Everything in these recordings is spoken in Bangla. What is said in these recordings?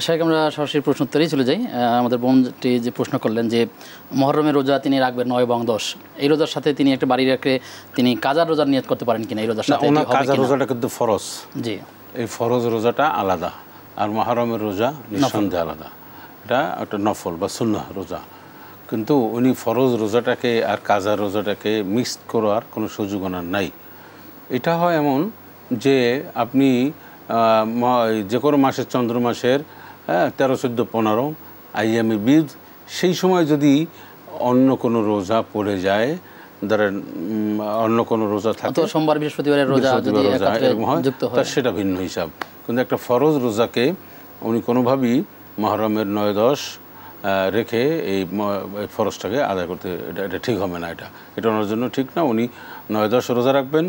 শেখ, আমরা সরাসরি প্রশ্ন উত্তরেই চলে যাই। আমাদের বোনটি যে প্রশ্ন করলেন যে মহরমের রোজা তিনি রাখবেন 9 এবং 10, এই রোজার সাথে তিনি একটা বাড়ি রেখে তিনি কাজার রোজার নিয়ত করতে পারেন কিনা? এই রোজার সাথে কাজার রোজাটা কিন্তু ফরজ, জি, এই ফরজ রোজাটা আলাদা, আর মহরমের রোজা নিঃসন্দেহে আলাদা, এটা একটা নফল বা সুন্নাহ রোজা। কিন্তু উনি ফরজ রোজাটাকে আর কাজার রোজাটাকে মিক্স করার কোনো সুযোগ ওনার নাই। এটা হয় এমন যে আপনি যে কোনো মাসের চন্দ্র মাসের 13, 14, 15 আইয়ামে বীজ, সেই সময় যদি অন্য কোনো রোজা পড়ে যায়, ধরেন অন্য কোনো রোজা থাকে, সোমবার বৃহস্পতিবারের রোজা এরকম হয়, তার সেটা ভিন্ন হিসাব। কিন্তু একটা ফরজ রোজাকে উনি কোনোভাবেই মহরমের 9, 10 রেখে এই ফরজটাকে আদায় করতে, এটা ঠিক হবে না। এটা ওনার জন্য ঠিক না। উনি 9, 10 রোজা রাখবেন।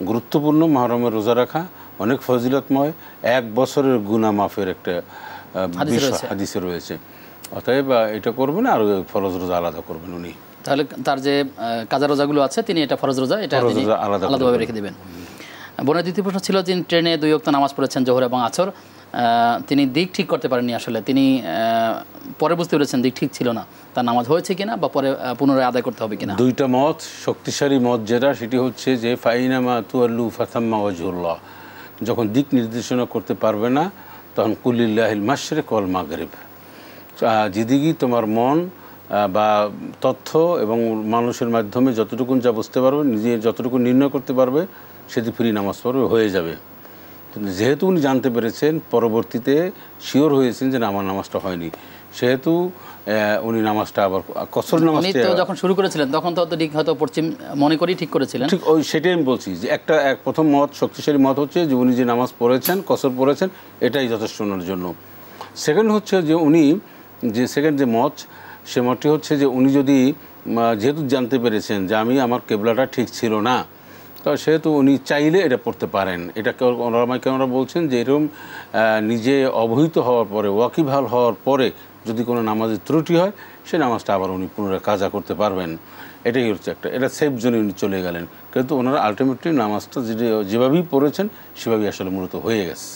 গুরুত্বপূর্ণ মহরমের রোজা রাখা, অনেক ফজিলতময়, 1 বছরের গুনাহ মাফের একটা হাদিসে রয়েছে। অতএব এটা করবেন, আর ফরজ রোজা আলাদা করবেন উনি। তাহলে তার যে কাজা রোজাগুলো আছে তিনি এটা ফরজ রোজা এটা আলাদাভাবে রেখে দেবেন। বোনের দ্বিতীয় প্রশ্ন ছিল, যিনি ট্রেনে 2 ওয়াক্ত নামাজ পড়েছেন জোহর এবং আসর, তিনি দিক ঠিক করতে পারেননি। আসলে তিনি পরে বুঝতে পেরেছেন দিক ঠিক ছিল না, তার নামাজ হয়েছে কিনা বা পরে পুনরায় আদায় করতে হবে কিনা? দুইটা মত, শক্তিশালী মত যেটা, সেটি হচ্ছে যে ফাইনামা তুয়াল্লু ফাতাম্মা ওয়াজহুল্লাহ, যখন দিক নির্দেশনা করতে পারবে না তখন কুলিল্লাহিল মাশরিক ওয়াল মাগরিব, যেদিকেই তোমার মন বা তথ্য এবং মানুষের মাধ্যমে যতটুকুন যা বুঝতে পারবে, নিজে যতটুকু নির্ণয় করতে পারবে, সেদিক ফিরি নামাজ পড়বে, হয়ে যাবে। কিন্তু যেহেতু উনি জানতে পেরেছেন, পরবর্তীতে শিওর হয়েছেন যে আমার নামাজটা হয়নি, সেহেতু উনি নামাজটা আবার কসর নামাজটা যখন শুরু করেছিলেন তখন তো ঠিক হয়তো পশ্চিম মনে করেই ঠিক করেছিলেন। ঠিক সেটাই আমি বলছি যে এক প্রথম মত, শক্তিশালী মত হচ্ছে যে উনি যে নামাজ পড়েছেন, কসর পড়েছেন, এটাই যথেষ্ট ওনার জন্য। সেকেন্ড হচ্ছে যে উনি যে সেকেন্ড যে মত, সে মতটি হচ্ছে যে উনি যদি যেহেতু জানতে পেরেছেন যে আমার কেবলাটা ঠিক ছিল না, তো সেহেতু উনি চাইলে এটা পড়তে পারেন। এটা ওনারা বলছেন যে এরকম নিজে অবহিত হওয়ার পরে, ওয়াকিবহাল হওয়ার পরে যদি কোনো নামাজের ত্রুটি হয়, সেই নামাজটা আবার উনি পুনরায় কাজা করতে পারবেন। এটাই হচ্ছে এটা সেফ জোনে উনি চলে গেলেন। কিন্তু ওনারা আলটিমেটলি নামাজটা যেভাবেই পড়েছেন সেভাবেই আসলে মূলত হয়ে গেছে।